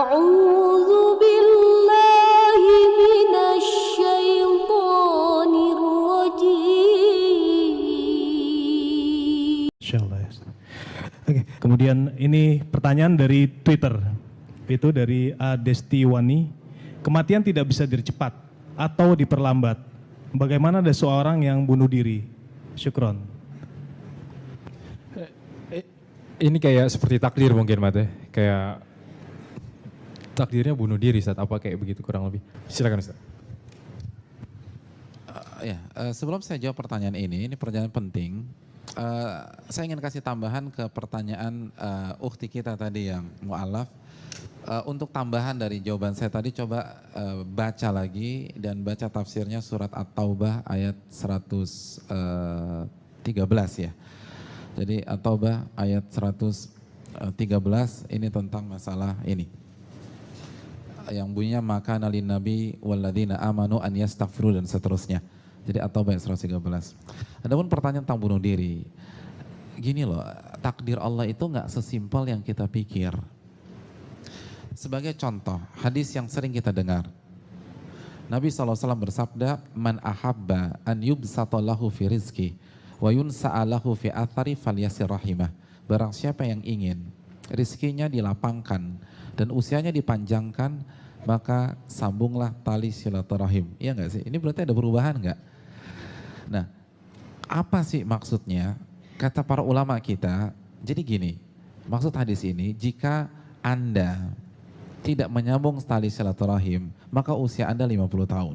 أعوذ بالله من الشيطان الرجيم. Insyaallah. Oke, kemudian ini pertanyaan dari Twitter. Itu dari Adestiwani. Kematian tidak bisa dipercepat atau diperlambat. Bagaimana ada seorang yang bunuh diri? Syukron. Ini kayak seperti takdir mungkin, Mate. Kayak takdirnya bunuh diri, Ustaz. Apa kayak begitu kurang lebih? Silakan, Ustaz. Sebelum saya jawab pertanyaan ini pertanyaan penting. Saya ingin kasih tambahan ke pertanyaan ukhti kita tadi yang mu'alaf. Untuk tambahan dari jawaban saya tadi, coba baca lagi dan baca tafsirnya surat At-Taubah ayat 113 ya. Jadi At-Taubah ayat 113 ini tentang masalah ini. Yang bunyinya maka nalin nabi walladzina amanu an yastaghfiru dan seterusnya. Jadi At-Taubah ayat 113. Adapun pertanyaan tentang bunuh diri. Gini loh, takdir Allah itu enggak sesimpel yang kita pikir. Sebagai contoh, hadis yang sering kita dengar. Nabi SAW bersabda, "Man ahabba an yubsata lahu fi rizki, wa yunsa'a lahu fi athari falyasir rahimah." Barang siapa yang ingin rizkinya dilapangkan dan usianya dipanjangkan, maka sambunglah tali silaturahim. Iya enggak sih? Ini berarti ada perubahan enggak? Nah, apa sih maksudnya? Kata para ulama kita, jadi gini, maksud hadis ini, jika Anda tidak menyambung tali silaturahim, maka usia Anda 50 tahun.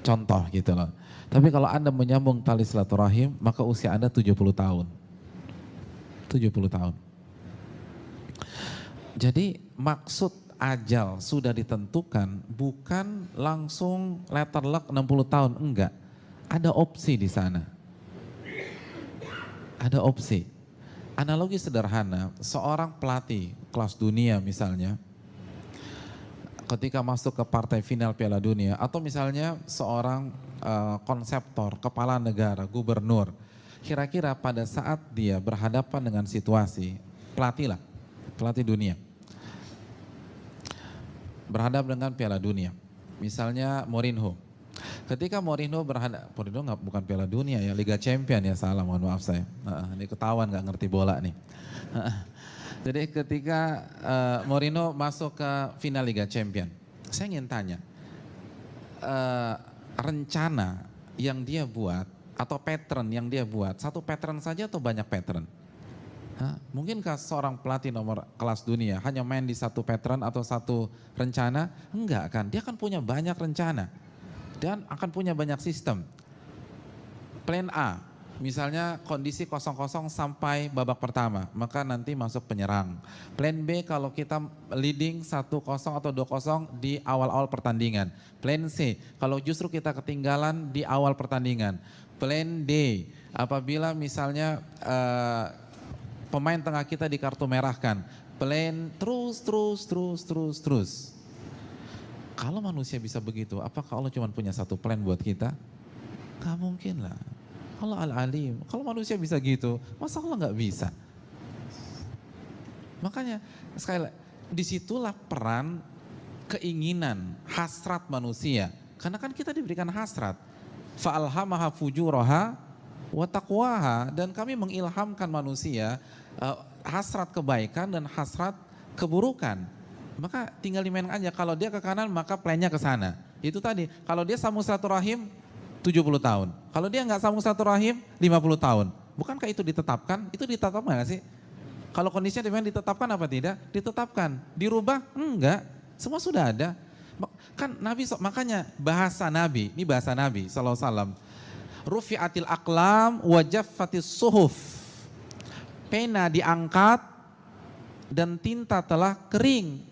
Contoh gitu loh. Tapi kalau Anda menyambung tali silaturahim, maka usia Anda 70 tahun. 70 tahun. Jadi maksud ajal sudah ditentukan, bukan langsung letter luck 60 tahun, enggak. Ada opsi di sana. Ada opsi. Analogi sederhana, seorang pelatih kelas dunia misalnya, ketika masuk ke partai final Piala Dunia, atau misalnya seorang konseptor, kepala negara, gubernur, kira-kira pada saat dia berhadapan dengan situasi, pelatih dunia, berhadapan dengan Piala Dunia, misalnya Mourinho. Ketika Mourinho bukan Piala Dunia ya, Liga Champion ya, salah, mohon maaf saya. Ini ketahuan nggak ngerti bola nih. Jadi ketika Mourinho masuk ke final Liga Champion, saya ingin tanya, rencana yang dia buat atau pattern yang dia buat, satu pattern saja atau banyak pattern? Mungkinkah seorang pelatih nomor kelas dunia hanya main di satu pattern atau satu rencana? Enggak kan, dia akan punya banyak rencana dan akan punya banyak sistem. Plan A, misalnya kondisi 0-0 sampai babak pertama, maka nanti masuk penyerang. Plan B kalau kita leading 1-0 atau 2-0 di awal-awal pertandingan. Plan C kalau justru kita ketinggalan di awal pertandingan. Plan D apabila misalnya pemain tengah kita di kartu merahkan. Plan terus. Kalau manusia bisa begitu, apakah Allah cuma punya satu plan buat kita? Gak mungkin lah. Allah Al-Alim. Kalau manusia bisa gitu, masa Allah nggak bisa? Makanya sekali lagi, disitulah peran keinginan, hasrat manusia. Karena kan kita diberikan hasrat. Fa'alhamaha fujuraha wa taqwaha. Dan kami mengilhamkan manusia hasrat kebaikan dan hasrat keburukan. Maka tinggal dimain aja. Kalau dia ke kanan, maka plannya ke sana. Itu tadi. Kalau dia sambung silaturahim, 70 tahun. Kalau dia nggak sambung silaturahim, 50 tahun. Bukankah itu ditetapkan? Itu ditetapkan nggak sih? Kalau kondisinya memang ditetapkan apa tidak? Ditetapkan. Dirubah? Enggak. Semua sudah ada. Kan Nabi, makanya bahasa Nabi, ini bahasa Nabi SAW. Rufi'atil aqlam wa jaffatis suhuf. Pena diangkat dan tinta telah kering.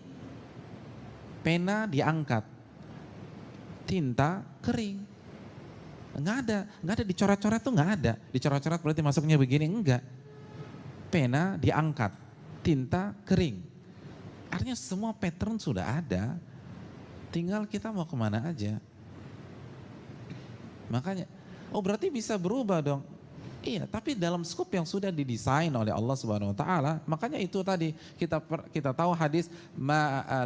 Pena diangkat, tinta kering. Enggak ada dicoret-coret tuh enggak ada. Dicoret-coret berarti masuknya begini, enggak. Pena diangkat, tinta kering. Artinya semua pattern sudah ada. Tinggal kita mau kemana aja. Makanya, oh berarti bisa berubah dong. Iya, tapi dalam skop yang sudah didesain oleh Allah Subhanahu wa taala, makanya itu tadi kita tahu hadis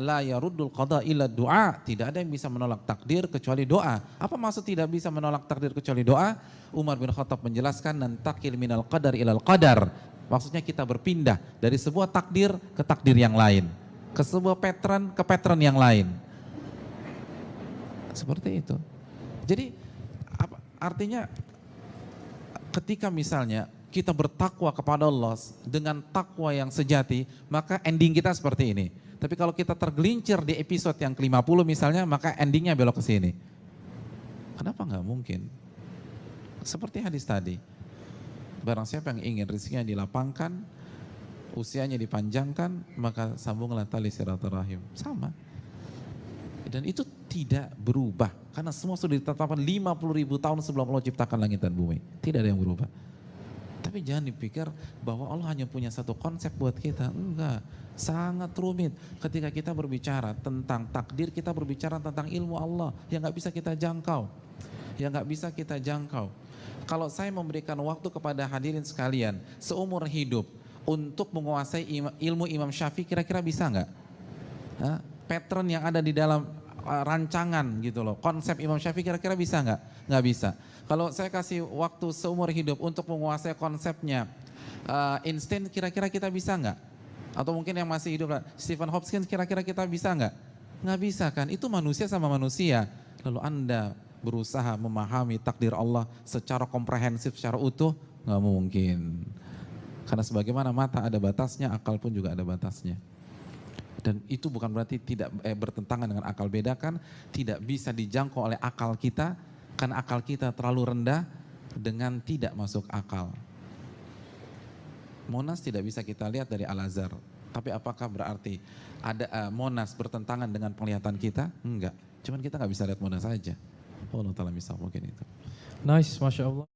la yaruddul qada illa du'a, tidak ada yang bisa menolak takdir kecuali doa. Apa maksud tidak bisa menolak takdir kecuali doa? Umar bin Khattab menjelaskan nantakil minal qadar ilal qadar. Maksudnya kita berpindah dari sebuah takdir ke takdir yang lain, ke sebuah pattern ke pattern yang lain. Seperti itu. Jadi artinya ketika misalnya kita bertakwa kepada Allah dengan takwa yang sejati, maka ending kita seperti ini. Tapi kalau kita tergelincir di episode yang ke-50 misalnya, maka endingnya belok ke sini. Kenapa nggak mungkin? Seperti hadis tadi, barang siapa yang ingin rezekinya dilapangkan, usianya dipanjangkan, maka sambunglah tali silaturahim. Sama. Dan itu tidak berubah. Karena semua sudah ditetapkan 50.000 tahun sebelum Allah ciptakan langit dan bumi. Tidak ada yang berubah. Tapi jangan dipikir bahwa Allah hanya punya satu konsep buat kita. Enggak. Sangat rumit. Ketika kita berbicara tentang takdir, kita berbicara tentang ilmu Allah yang gak bisa kita jangkau. Yang gak bisa kita jangkau. Kalau saya memberikan waktu kepada hadirin sekalian seumur hidup untuk menguasai ilmu Imam Syafi'i, kira-kira bisa nggak? Pattern yang ada di dalam rancangan gitu loh, konsep Imam Syafi'i kira-kira bisa nggak? Nggak bisa. Kalau saya kasih waktu seumur hidup untuk menguasai konsepnya Einstein, kira-kira kita bisa nggak? Atau mungkin yang masih hidup Stephen Hopkins, kira-kira kita bisa nggak? Nggak bisa kan? Itu manusia sama manusia. Lalu Anda berusaha memahami takdir Allah secara komprehensif, secara utuh, nggak mungkin. Karena sebagaimana mata ada batasnya, akal pun juga ada batasnya. Dan itu bukan berarti tidak bertentangan dengan akal. Bedakan, tidak bisa dijangkau oleh akal kita, karena akal kita terlalu rendah dengan tidak masuk akal. Monas tidak bisa kita lihat dari Al-Azhar. Tapi apakah berarti ada Monas bertentangan dengan penglihatan kita? Enggak. Cuman kita nggak bisa lihat Monas saja. Allah Ta'ala misal mungkin itu. Nice, Masya Allah.